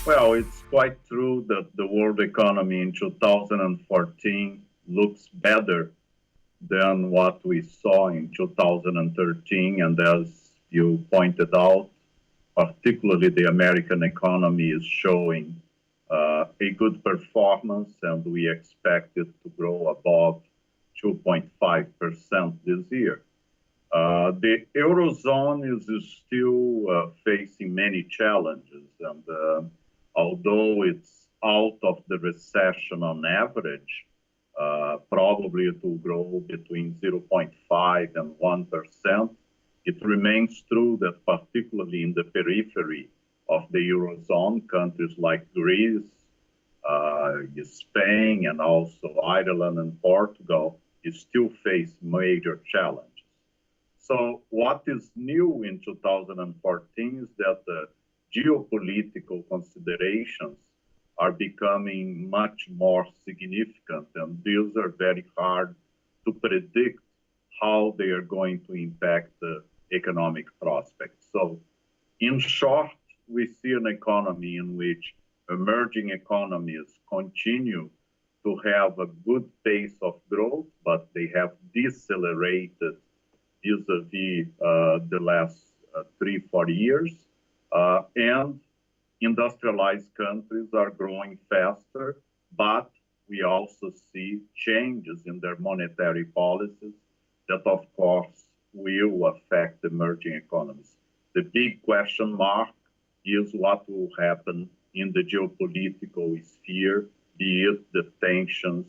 Well, it's quite true that the world economy in 2014 looks better than what we saw in 2013. And as you pointed out, particularly the American economy is showing a good performance, and we expect it to grow above 2.5% this year. The Eurozone is still facing many challenges, and although it's out of the recession on average, probably it will grow between 0.5 and 1%. It remains true that particularly in the periphery of the Eurozone, countries like Greece, Spain, and also Ireland and Portugal still face major challenges. So what is new in 2014 is that the geopolitical considerations are becoming much more significant, and these are very hard to predict how they are going to impact the economic prospects. So in short, we see an economy in which emerging economies continue to have a good pace of growth, but they have decelerated vis-a-vis the last 3-4 years. And industrialized countries are growing faster, but we also see changes in their monetary policies that, of course, will affect emerging economies. The big question mark is what will happen in the geopolitical sphere, be it the tensions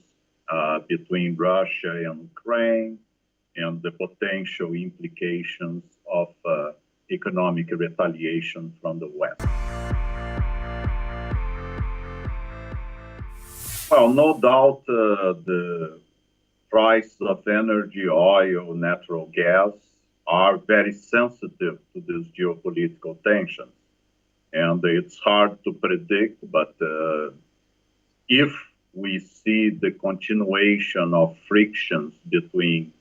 between Russia and Ukraine, and the potential implications of economic retaliation from the West. Well, no doubt the price of energy, oil, natural gas are very sensitive to these geopolitical tensions. And it's hard to predict, but if we see the continuation of frictions between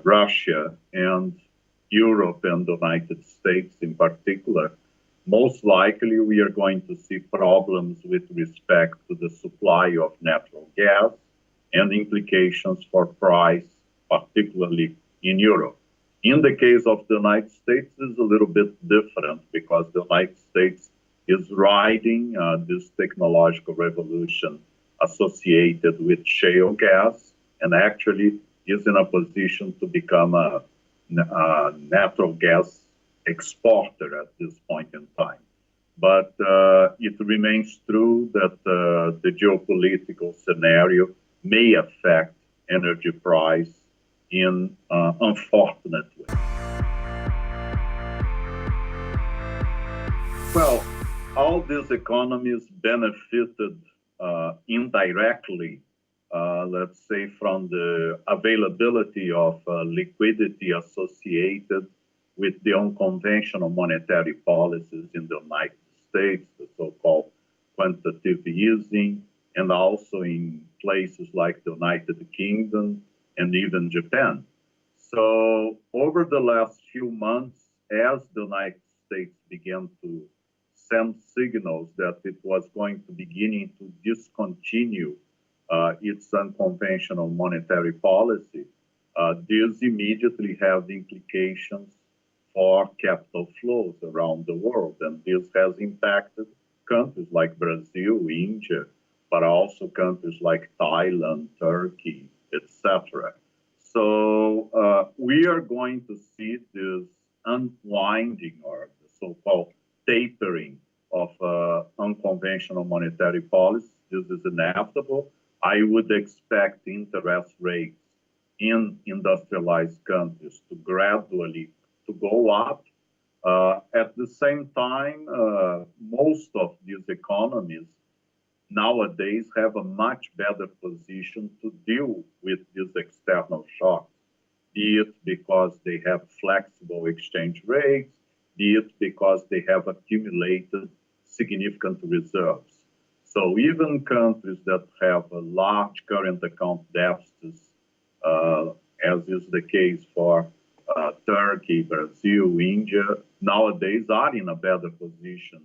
Russia and Europe and the United States in particular, most likely we are going to see problems with respect to the supply of natural gas and implications for price, particularly in Europe. In the case of the United States, it's a little bit different because the United States is riding this technological revolution associated with shale gas and actually is in a position to become a natural gas exporter at this point in time. But it remains true that the geopolitical scenario may affect energy price in unfortunate ways. Well, all these economies benefited indirectly, let's say, from the availability of liquidity associated with the unconventional monetary policies in the United States, the so-called quantitative easing, and also in places like the United Kingdom and even Japan. So over the last few months, as the United States began to send signals that it was going to beginning to discontinue its unconventional monetary policy, this immediately have implications for capital flows around the world. And this has impacted countries like Brazil, India, but also countries like Thailand, Turkey, etc. So we are going to see this unwinding or the so-called tapering of unconventional monetary policy. This is inevitable. I would expect interest rates in industrialized countries to gradually to go up. At the same time, most of these economies nowadays have a much better position to deal with these external shocks, be it because they have flexible exchange rates, be it because they have accumulated significant reserves. So even countries that have a large current account deficits, as is the case for Turkey, Brazil, India, nowadays are in a better position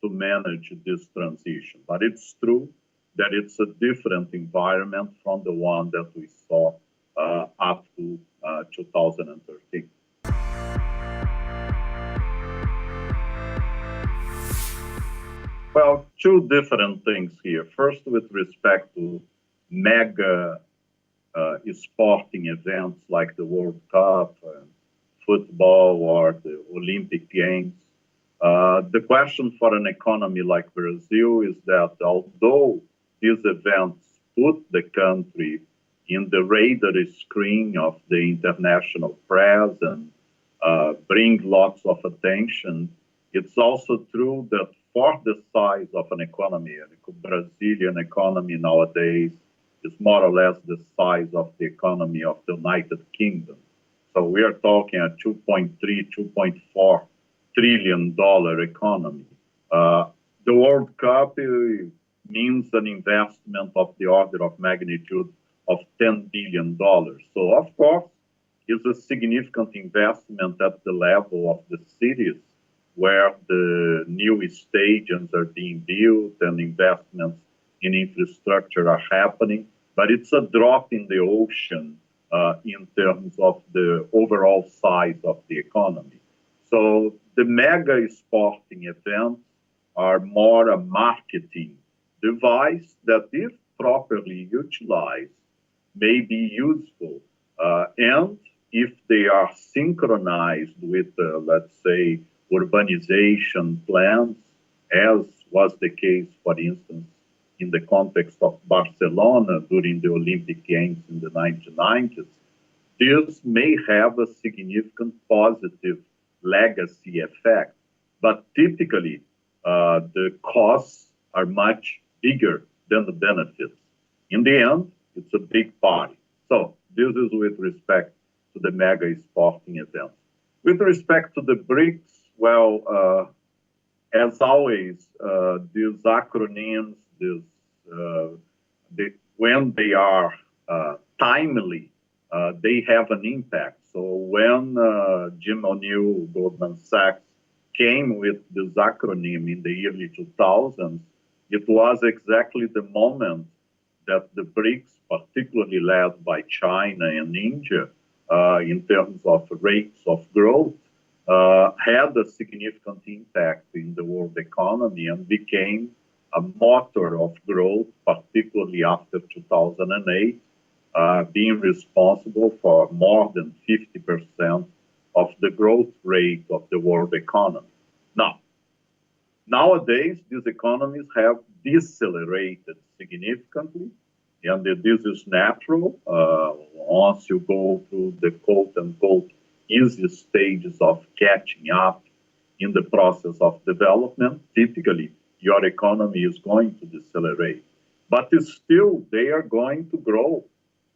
to manage this transition. But it's true that it's a different environment from the one that we saw up to 2013. Well, two different things here. First, with respect to mega sporting events like the World Cup, football, or the Olympic Games. The question for an economy like Brazil is that although these events put the country in the radar screen of the international press and bring lots of attention, it's also true that for the size of an economy, the Brazilian economy nowadays is more or less the size of the economy of the United Kingdom. So we are talking a $2.3, $2.4 trillion economy. The World Cup means an investment of the order of magnitude of $10 billion. So, of course, it's a significant investment at the level of the cities where the new stadiums are being built and investments in infrastructure are happening. But it's a drop in the ocean in terms of the overall size of the economy. So the mega sporting events are more a marketing device that, if properly utilized, may be useful. And if they are synchronized with, let's say, urbanization plans, as was the case, for instance, in the context of Barcelona during the Olympic Games in the 1990s, this may have a significant positive legacy effect. But typically, the costs are much bigger than the benefits. In the end, it's a big party. So this is with respect to the mega sporting events. With respect to the BRICS, well, as always, these acronyms, when they are timely, they have an impact. So when Jim O'Neill, Goldman Sachs, came with this acronym in the early 2000s, it was exactly the moment that the BRICS, particularly led by China and India, in terms of rates of growth, had a significant impact in the world economy and became a motor of growth, particularly after 2008, being responsible for more than 50% of the growth rate of the world economy. Now, nowadays, these economies have decelerated significantly, and this is natural. Once you go through the quote-unquote easy stages of catching up in the process of development, typically your economy is going to decelerate. But still, they are going to grow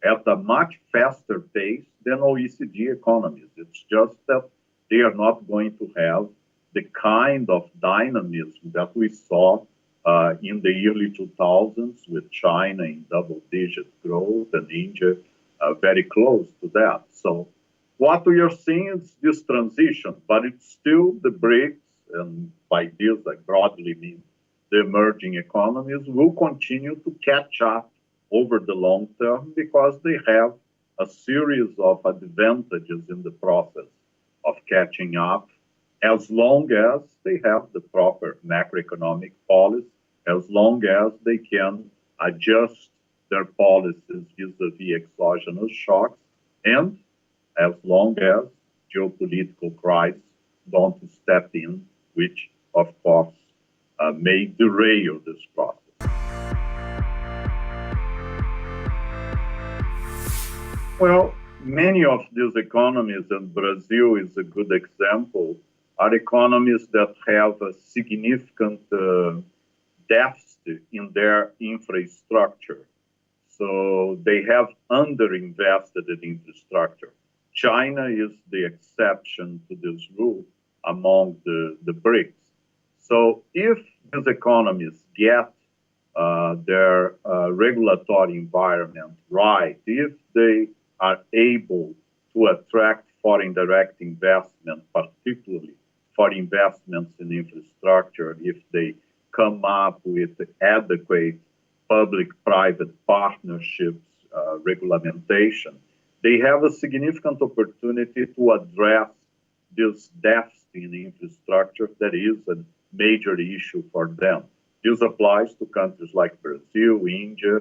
at a much faster pace than OECD economies. It's just that they are not going to have the kind of dynamism that we saw in the early 2000s with China in double-digit growth and India very close to that. So what we are seeing is this transition, but it's still the BRICS, and by this I broadly mean the emerging economies, will continue to catch up over the long term because they have a series of advantages in the process of catching up, as long as they have the proper macroeconomic policy, as long as they can adjust their policies vis-a-vis exogenous shocks, and as long as geopolitical crises don't step in, which, of course, may derail this process. Well, many of these economies, and Brazil is a good example, are economies that have a significant deficit in their infrastructure. So they have underinvested in infrastructure. China is the exception to this rule among the BRICS. So if these economies get their regulatory environment right, if they are able to attract foreign direct investment, particularly for investments in infrastructure if they come up with adequate public-private partnerships, regulation. They have a significant opportunity to address this deficit in infrastructure that is a major issue for them. This applies to countries like Brazil, India.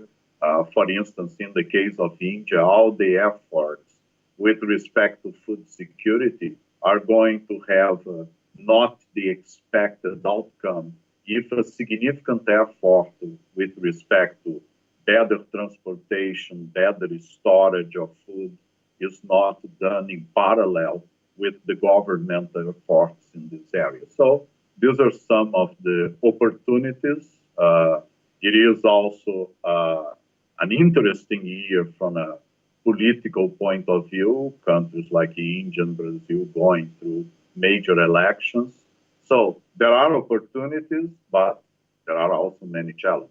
For instance, in the case of India, all the efforts with respect to food security are going to have not the expected outcome if a significant effort with respect to better transportation, better storage of food is not done in parallel with the government efforts in this area. So these are some of the opportunities. It is also an interesting year from a political point of view, countries like India and Brazil going through major elections. So there are opportunities, but there are also many challenges.